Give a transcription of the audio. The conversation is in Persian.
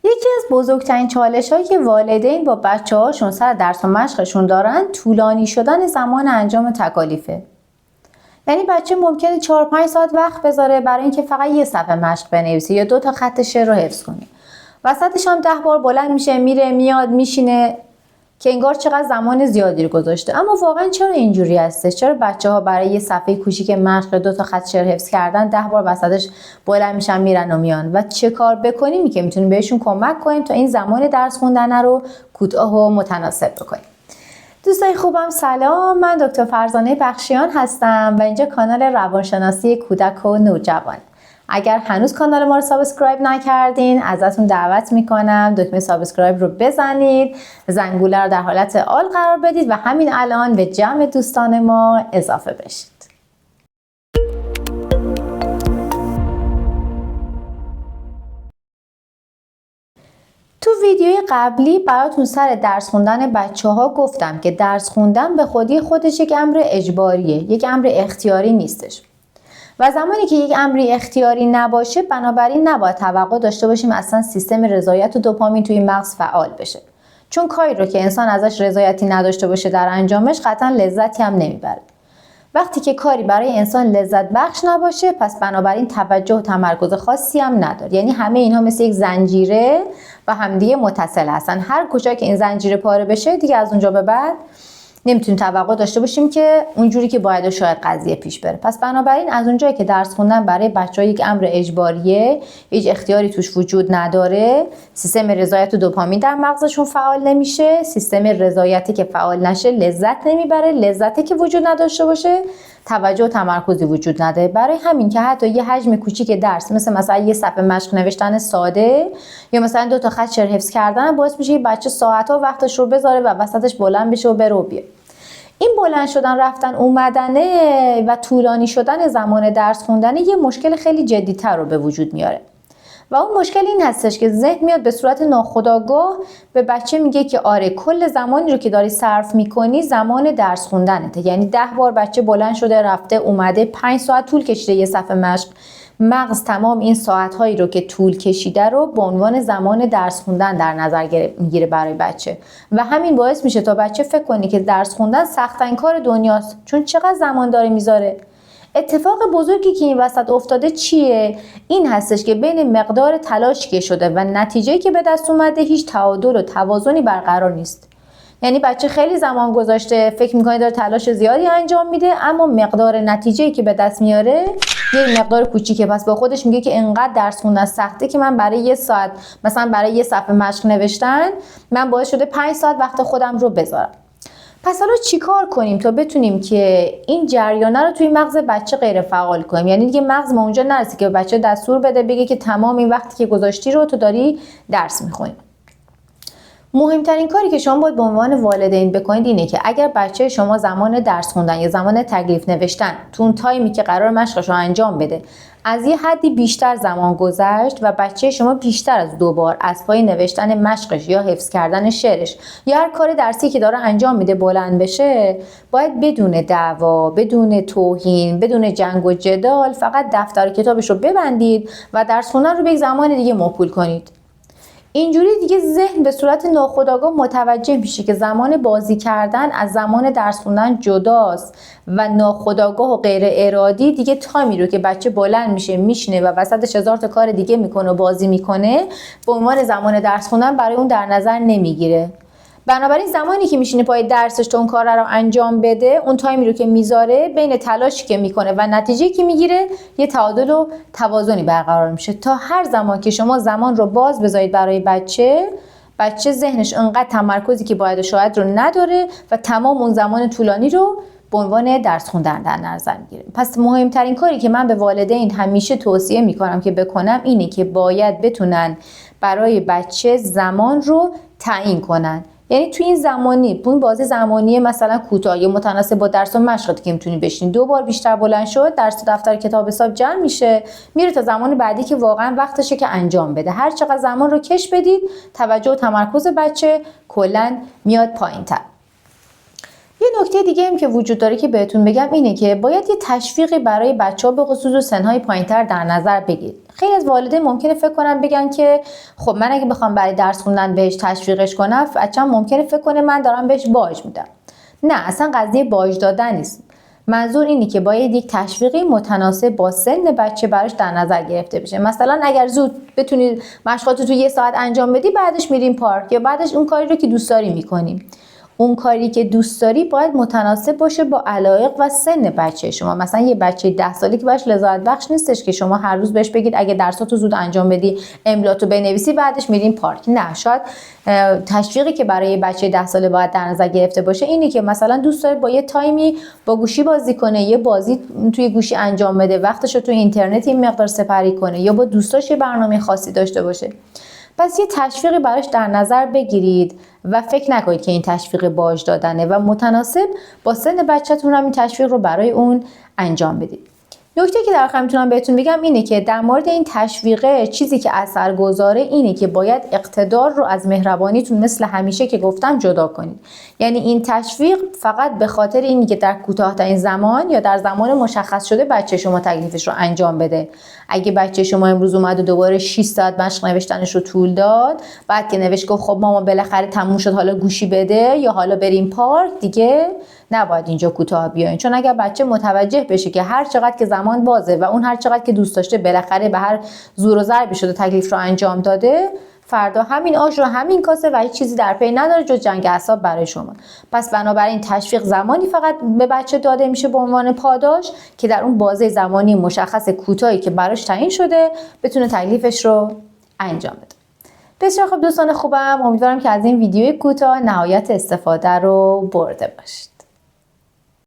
یکی از بزرگترین چالش‌هایی که والدین با بچه‌هاشون سر درس و مشقشون دارن طولانی شدن زمان انجام تکالیفه. یعنی بچه ممکنه 4-5 ساعت وقت بذاره برای اینکه فقط یه صفحه مشق بنویسه یا 2 تا خط شعر رو حفظ کنه. وسطش هم 10 بار بلند میشه، میره، میاد، میشینه که انگار چقدر زمان زیادی رو گذاشته. اما واقعا چرا اینجوری هستش؟ چرا بچه‌ها برای یه صفحه کوچیک مشق 2 تا خط شعر حفظ کردن 10 بار وسطش بلند میشن، میرن و میان؟ و چه کار بکنیم که میتونیم بهشون کمک کنیم تا این زمان درس خوندن رو کوتاه و متناسب بکنیم؟ دوستای خوبم سلام، من دکتر فرزانه بخشیان هستم و اینجا کانال روانشناسی کودک و نوجوان. اگر هنوز کانال ما رو سابسکرایب نکردین ازتون دعوت میکنم دکمه سابسکرایب رو بزنید، زنگوله رو در حالت آل قرار بدید و همین الان به جمع دوستان ما اضافه بشید. تو ویدیوی قبلی براتون سر درس خوندن بچه‌ها گفتم که درس خوندن به خودی خودش یک امر اجباریه، یک امر اختیاری نیستش. و زمانی که یک امری اختیاری نباشه بنابراین نباید توقع داشته باشیم اصلا سیستم رضایت و دوپامین توی مغز فعال بشه. چون کاری رو که انسان ازش رضایتی نداشته باشه در انجامش قطعا لذتی هم نمیبره. وقتی که کاری برای انسان لذت بخش نباشه پس بنابراین توجه و تمرکز خاصی هم نداره. یعنی همه اینها مثل یک زنجیره و همدیگه متصل هستن. هر کجا که این زنجیره پاره بشه دیگه از اونجا به بعد نمیتونیم توقع داشته باشیم که اونجوری که باید شاید قضیه پیش بره. پس بنابراین از اونجایی که درس خوندن برای بچه‌ها یک امر اجباریه، هیچ اختیاری توش وجود نداره، سیستم رضایت و دوپامین در مغزشون فعال نمیشه، سیستم رضایتی که فعال نشه لذت نمیبره، لذتی که وجود نداشته باشه توجه و تمرکزی وجود نداره. برای همین که حتی یه حجم کوچیک درس مثلا یه صفحه مشق نوشتن ساده یا مثلا 2 تا خط شعر حفظ کردن باعث میشه بچه ساعت‌ها وقتش رو بذاره و وسطش بلند بشه و بره و بیاد. این بلند شدن رفتن اومدنه و طولانی شدن زمان درس خوندن یه مشکل خیلی جدی‌تر رو به وجود میاره. و اون مشکل این هستش که ذهن میاد به صورت ناخودآگاه به بچه میگه که آره کل زمانی رو که داری صرف میکنی زمان درس خوندنته. یعنی 10 بار بچه بلند شده رفته اومده، 5 ساعت طول کشیده یه صفحه مشق، مغز تمام این ساعت‌هایی رو که طول کشیده رو به عنوان زمان درس خوندن در نظر میگیره برای بچه و همین باعث میشه تا بچه فکر کنه که درس خوندن سخت‌ترین کار دنیاست چون چقدر زمان داره میذاره. اتفاق بزرگی که این وسط افتاده چیه؟ این هستش که بین مقدار تلاشی که شده و نتیجه‌ای که به دست اومده هیچ تعادل و توازنی برقرار نیست. یعنی بچه خیلی زمان گذاشته، فکر میکنه داره تلاش زیادی انجام میده اما مقدار نتیجه‌ای که به دست میاره یه مقدار کوچیکه. پس با خودش میگه که انقدر درس خوندن سخته که من برای 1 ساعت مثلا برای یه صفحه مشق نوشتن من باعث شده 5 ساعت وقت خودم رو بذارم. پس حالا چیکار کنیم تا بتونیم که این جریانه رو توی مغز بچه غیر فعال کنیم؟ یعنی دیگه مغز ما اونجا نرسه که به بچه دستور بده بگه که تمام این وقتی که گذاشتی رو تو داری درس میخونی. مهمترین کاری که شما باید به عنوان والدین بکنید اینه که اگر بچه شما زمان درس خوندن یا زمان تکلیف نوشتن تو اون تایمی که قرار مشقش رو انجام بده از یه حدی بیشتر زمان گذشت و بچه شما بیشتر از 2 بار از پای نوشتن مشقش یا حفظ کردن شعرش یا هر کار درسی که داره انجام میده بلند بشه، باید بدون دعوا، بدون توهین، بدون جنگ و جدال فقط دفتر و کتابش رو ببندید و درس خوندن رو به یک زمان دیگه موکول کنید. اینجوری دیگه ذهن به صورت ناخودآگاه متوجه میشه که زمان بازی کردن از زمان درس خوندن جداست و ناخودآگاه و غیر ارادی دیگه تایمی رو که بچه بلند میشه میشینه و وسطش 1000 تا کار دیگه میکنه و بازی میکنه به عنوان زمان درس خوندن برای اون در نظر نمیگیره. بنابراین زمانی که میشینه پای درسش تا اون کار رو انجام بده اون تایمی رو که میذاره بین تلاشی که میکنه و نتیجه‌ای که میگیره یه تعادل و توازنی برقرار میشه. تا هر زمان که شما زمان رو باز بذارید برای بچه ذهنش انقدر تمرکزی که باید شاید رو نداره و تمام اون زمان طولانی رو به عنوان درس خوندن در نظر میگیره. پس مهمترین کاری که من به والدین همیشه توصیه میکنم که بکنم اینه که باید بتونن برای بچه زمان رو تعیین کنن. یعنی تو این بازی زمانی مثلا کوتاه یا متناسب با درس و مشقی که میتونی بشین 2 بار بیشتر بلند شد درس و دفتر کتاب حساب جمع میشه میره تا زمان بعدی که واقعا وقتشه که انجام بده. هر چقدر زمان رو کش بدید توجه و تمرکز بچه کلا میاد پایین‌تر. یه نکته دیگه هم که وجود داره که بهتون بگم اینه که باید یه تشویقی برای بچه‌ها به خصوص سن‌های پایین‌تر در نظر بگیرید. خیلی از والدین ممکنه فکر کنن بگن که خب من اگه بخوام برای درس خوندن بهش تشویقش کنم، بچه‌م ممکنه فکر کنه من دارم بهش باج میدم. نه، اصلا قضیه باج دادن نیست. منظور اینه که باید یک تشویقی متناسب با سن بچه براش در نظر گرفته بشه. مثلا اگر زود بتونید مشقاتو تو 1 ساعت انجام بدی، بعدش میریم پارک، یا بعدش اون کاری رو که دوست داری میکنیم. اون کاری که دوست داری باید متناسب باشه با علایق و سن بچه شما. مثلا یه بچه 10 ساله که باش لذت بخش نیستش که شما هر روز بهش بگید اگه درساتو زود انجام بدی، املاتو بنویسی، بعدش میریم پارک. نه، شاید تشویقی که برای بچه 10 ساله باید در نظر گرفته باشه اینه که مثلا دوست داره با یه تایمی با گوشی بازی کنه، یه بازی توی گوشی انجام بده، وقتشو تو اینترنت این مقدار سپری کنه، یا با دوستاش یه برنامه خاصی داشته باشه. پس یه تشویقی براش در نظر بگیرید و فکر نکنید که این تشویق باج دادنه و متناسب با سن بچه‌تون هم این تشویق رو برای اون انجام بدید. نکته که در آخر میتونم بهتون بگم اینه که در مورد این تشویقه چیزی که اثرگذاره اینه که باید اقتدار رو از مهربانیتون مثل همیشه که گفتم جدا کنید. یعنی این تشویق فقط به خاطر اینه که در کوتاه‌ترین زمان یا در زمان مشخص شده بچه شما تکلیفش رو انجام بده. اگه بچه شما امروز اومد و دوباره 6 ساعت مشق نوشتنش رو طول داد، بعد که نوشت گفت خب مامان بالاخره تموم شد حالا گوشی بده یا حالا بریم پارک، دیگه نباید اینجا کوتاه بیاین. چون اگر بچه متوجه بشه که هر چقدر که زمان بازه و اون هر چقدر که دوست داشته بالاخره به هر زور و ضربی شده تکلیف رو انجام داده، فردا همین آش رو همین کاسه و هیچ چیزی در پی نداره جز جنگ اعصاب برای شما. پس بنابراین تشویق زمانی فقط به بچه داده میشه به عنوان پاداش که در اون بازه زمانی مشخص کوتاهی که براش تعیین شده بتونه تکلیفش رو انجام بده. بسیار خب دوستان خوبم، امیدوارم که از این ویدیوی کوتاه نهایت استفاده رو برده باشید.